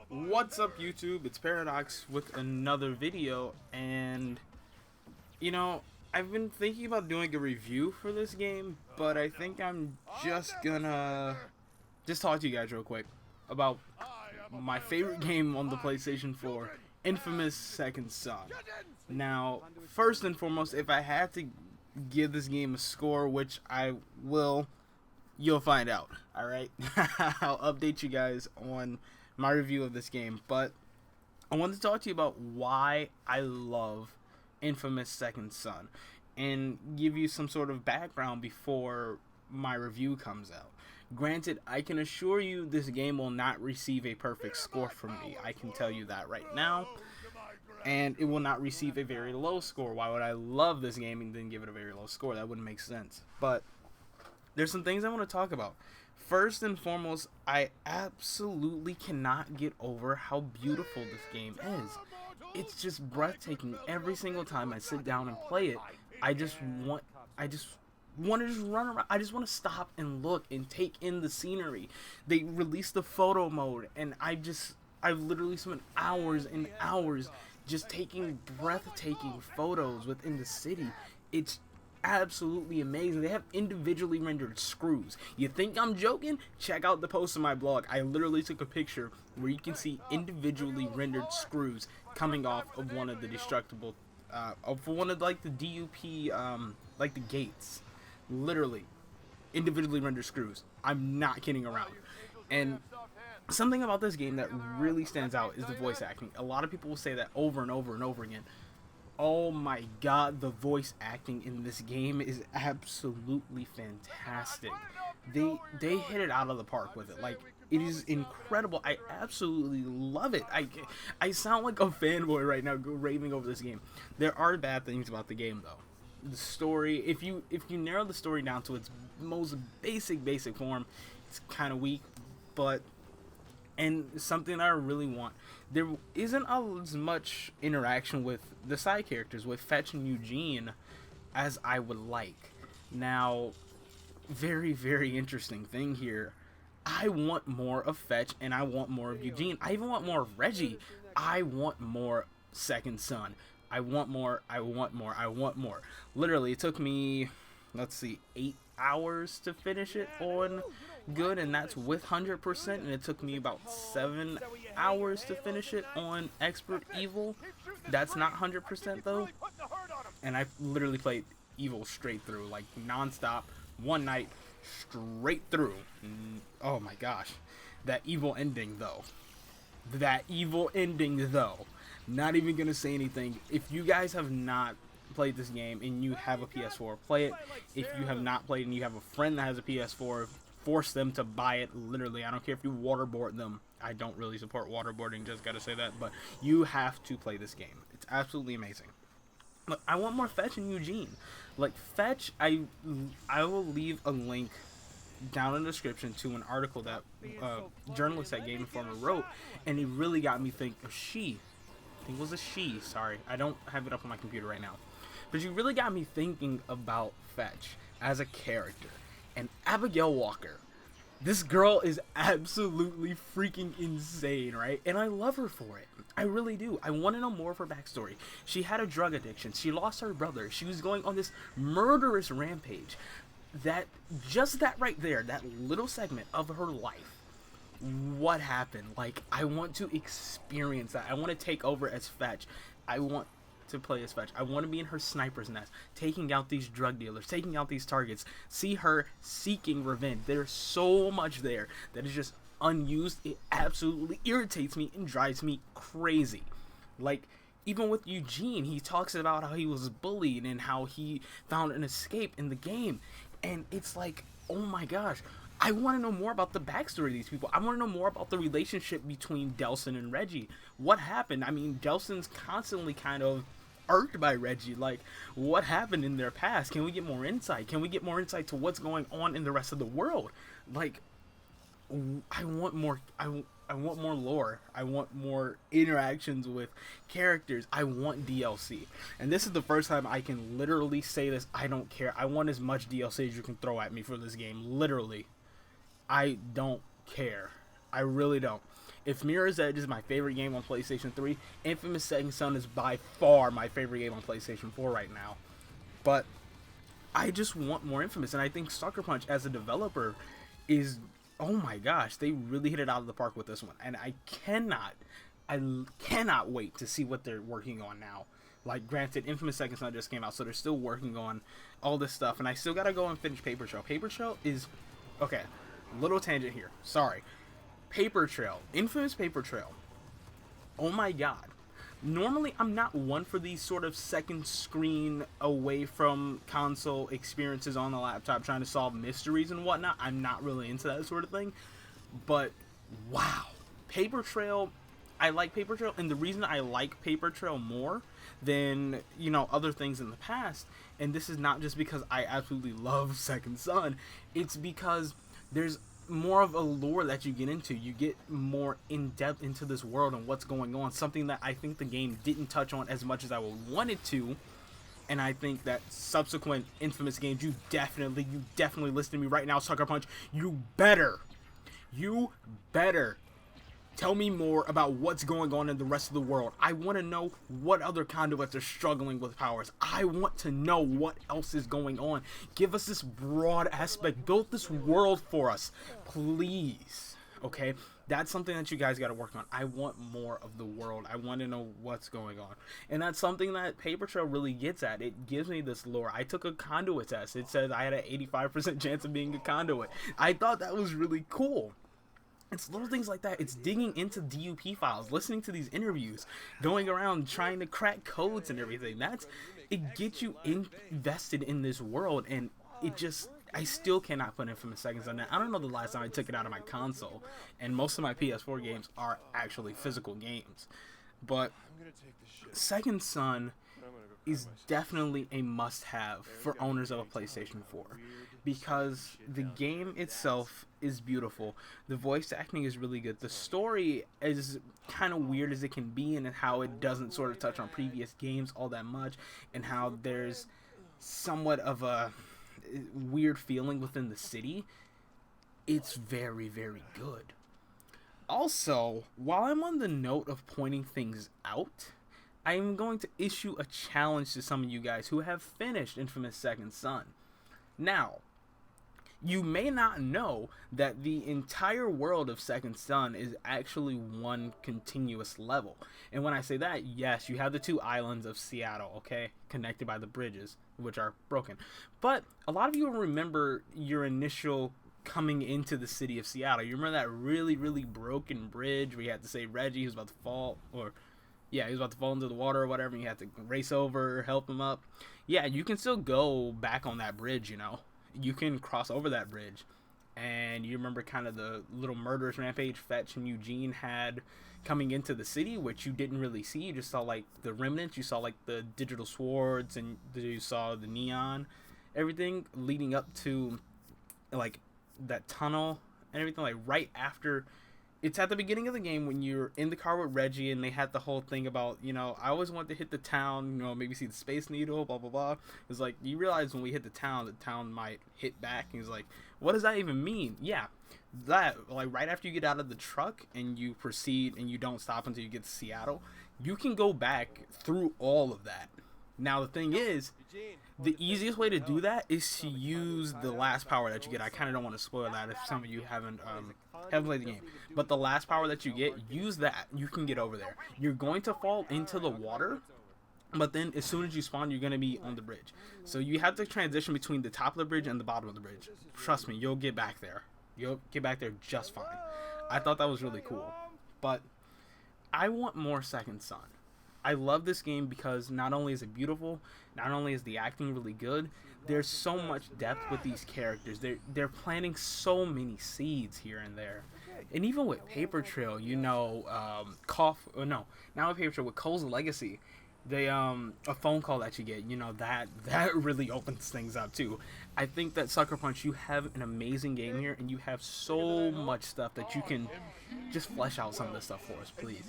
What's up, YouTube? It's Paradox with another video, and you know, I've been thinking about doing a review for this game, but I think I'm just gonna talk to you guys real quick about my favorite game on the PlayStation 4, Infamous Second Son. Now, first and foremost, if I had to give this game a score, which I will, you'll find out. Alright? I'll update you guys on my review of this game, but I wanted to talk to you about why I love Infamous Second Son and give you some sort of background before my review comes out. Granted, I can assure you this game will not receive a perfect score from me. I can tell you that right now. And it will not receive a very low score. Why would I love this game and then give it a very low score? That wouldn't make sense. But there's some things I want to talk about. First and foremost, I absolutely cannot get over how beautiful this game is. It's just breathtaking. Every single time I sit down and play it, I just want to just run around. I just want to stop and look and take in the scenery. They released the photo mode, and I've literally spent hours and hours just taking breathtaking photos within the city. It's absolutely amazing. They have individually rendered screws. You think I'm joking? Check out the post on my blog. I literally took a picture where you can see individually rendered screws coming off of one of the destructible, of one of like the DUP, like the gates. Literally, individually rendered screws. I'm not kidding around. And something about this game that really stands out is the voice acting. A lot of people will say that over and over and over again. Oh my god, the voice acting in this game is absolutely fantastic. They hit it out of the park with it. Like, it is incredible. I absolutely love it. I sound like a fanboy right now raving over this game. There are bad things about the game though. The story, if you narrow the story down to its most basic form, it's kind of weak, but and something I really want. There isn't as much interaction with the side characters, with Fetch and Eugene, as I would like. Now, very interesting thing here. I want more of Fetch and I want more of Eugene. I even want more of Reggie. I want more Second Son. I want more. Literally, it took me, let's see, 8 hours to finish it on good, and that's with 100%, and it took me about 7 hours to finish it on expert evil. That's not 100% though, and I literally played evil straight through, like non-stop, one night straight through. Oh my gosh, that evil ending though, not even gonna say anything. If you guys have not played this game and you have a PS4, play it. If you have not played and you have a friend that has a PS4, force them to buy it. Literally, I don't care if you waterboard them. I don't really support waterboarding, just gotta say that, but you have to play this game. It's absolutely amazing. But I want more Fetch and Eugene. Like Fetch, I will leave a link down in the description to an article that journalist at Game Informer wrote, and it really got me thinking. I think it was a she, sorry. I don't have it up on my computer right now. But you really got me thinking about Fetch as a character. And Abigail Walker. This girl is absolutely freaking insane, right? And I love her for it. I really do. I want to know more of her backstory. She had a drug addiction. She lost her brother. She was going on this murderous rampage. That right there, that little segment of her life, what happened? Like, I want to experience that. I want to take over as Fetch. I want to play as Fetch. I want to be in her sniper's nest, taking out these drug dealers, taking out these targets, see her seeking revenge. There's so much there that is just unused. It absolutely irritates me and drives me crazy. Like, even with Eugene, he talks about how he was bullied and how he found an escape in the game. And it's like, oh my gosh, I want to know more about the backstory of these people. I want to know more about the relationship between Delsin and Reggie. What happened? I mean, Delsin's constantly kind of irked by Reggie. Like, what happened in their past? Can we get more insight? Can we get more insight to what's going on in the rest of the world? Like, I want more. I want more lore. I want more interactions with characters. I want DLC. And this is the first time I can literally say this. I don't care. I want as much DLC as you can throw at me for this game. Literally. I don't care. I really don't. If Mirror's Edge is my favorite game on PlayStation 3, Infamous Second Son is by far my favorite game on PlayStation 4 right now. But I just want more Infamous, and I think Sucker Punch as a developer is, oh my gosh, they really hit it out of the park with this one, and I cannot wait to see what they're working on now. Like, granted, Infamous Second Son just came out, so they're still working on all this stuff, and I still gotta go and finish Paper Trail. Paper Trail is, okay, little tangent here, sorry. Paper Trail, Infamous Paper Trail, oh my god. Normally, I'm not one for these sort of second screen away from console experiences on the laptop trying to solve mysteries and whatnot. I'm not really into that sort of thing. But, wow. Paper Trail, I like Paper Trail. And the reason I like Paper Trail more than, you know, other things in the past, and this is not just because I absolutely love Second Son, it's because there's more of a lore that you get into. You get more in depth into this world and what's going on, something that I think the game didn't touch on as much as I would want it to. And I think that subsequent Infamous games, you definitely listen to me right now, Sucker Punch, you better tell me more about what's going on in the rest of the world. I want to know what other conduits are struggling with powers. I want to know what else is going on. Give us this broad aspect. Build this world for us, please. Okay? That's something that you guys got to work on. I want more of the world. I want to know what's going on. And that's something that Paper Trail really gets at. It gives me this lore. I took a conduit test. It says I had an 85% chance of being a conduit. I thought that was really cool. It's little things like that. It's digging into DUP files, listening to these interviews, going around trying to crack codes and everything. It gets you invested in this world, and I still cannot put Infamous Second Son down. I don't know the last time I took it out of my console, and most of my PS4 games are actually physical games. But Second Son is definitely a must-have for owners of a PlayStation 4. Because the game itself is beautiful. The voice acting is really good. The story is kind of weird as it can be, and how it doesn't sort of touch on previous games all that much, and how there's somewhat of a weird feeling within the city. It's very, very good. Also, while I'm on the note of pointing things out, I am going to issue a challenge to some of you guys who have finished Infamous Second Son. Now, you may not know that the entire world of Second Son is actually one continuous level. And when I say that, yes, you have the two islands of Seattle, okay, connected by the bridges, which are broken. But a lot of you will remember your initial coming into the city of Seattle. You remember that really, really broken bridge where you had to say Reggie, who's about to fall, or yeah, he was about to fall into the water or whatever, and you had to race over, help him up. Yeah, you can still go back on that bridge, you know. You can cross over that bridge. And you remember kind of the little murderous rampage Fetch and Eugene had coming into the city, which you didn't really see. You just saw, like, the remnants. You saw, like, the digital swords, and you saw the neon, everything leading up to, like, that tunnel and everything, like, right after. It's at the beginning of the game when you're in the car with Reggie, and they had the whole thing about, you know, I always want to hit the town, you know, maybe see the Space Needle, blah, blah, blah. It's like, you realize when we hit the town might hit back. And he's like, what does that even mean? Yeah, that, like, right after you get out of the truck and you proceed and you don't stop until you get to Seattle, you can go back through all of that. Now, the thing is, the easiest way to do that is to use the last power that you get. I kind of don't want to spoil that if some of you haven't played the game. But the last power that you get, use that. You can get over there. You're going to fall into the water, but then as soon as you spawn, you're going to be on the bridge. So you have to transition between the top of the bridge and the bottom of the bridge. Trust me, you'll get back there. You'll get back there just fine. I thought that was really cool. But I want more Second Son. I love this game because not only is it beautiful, not only is the acting really good, there's so much depth with these characters. They're planting so many seeds here and there. And even with Paper Trail, you know, not with Paper Trail, with Cole's Legacy, they a phone call that you get, you know, that really opens things up too. I think that Sucker Punch, you have an amazing game here, and you have so much stuff that you can just flesh out some of this stuff for us, please.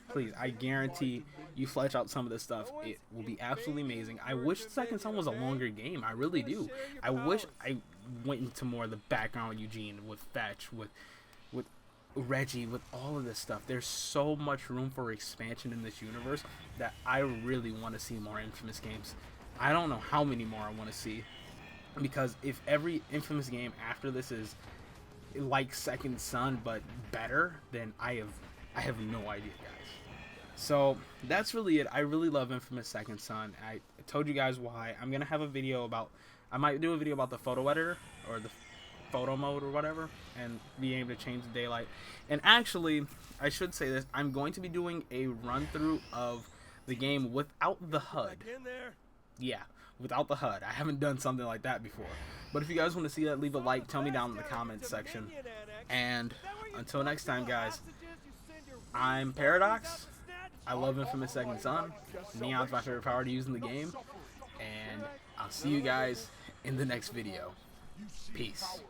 Please, I guarantee you flesh out some of this stuff. It will be absolutely amazing. I wish Second Son was a longer game. I really do. I wish I went into more of the background with Eugene, with Fetch, with Reggie, with all of this stuff, there's so much room for expansion in this universe that I really want to see more Infamous games. I don't know how many more I want to see, because if every Infamous game after this is like Second Son but better, then I have no idea, guys. So that's really it. I really love Infamous Second Son. I told you guys why. I'm gonna have a video about. I might do a video about the photo editor or the photo mode or whatever, and being able to change the daylight. And actually, I should say this, I'm going to be doing a run through of the game without the HUD. Yeah, without the HUD. I haven't done something like that before. But if you guys want to see that, leave a like, tell me down in the comments section. And until next time, guys, I'm Paradox. I love Infamous Second Son. Neon's my favorite power to use in the game. And I'll see you guys in the next video. Peace.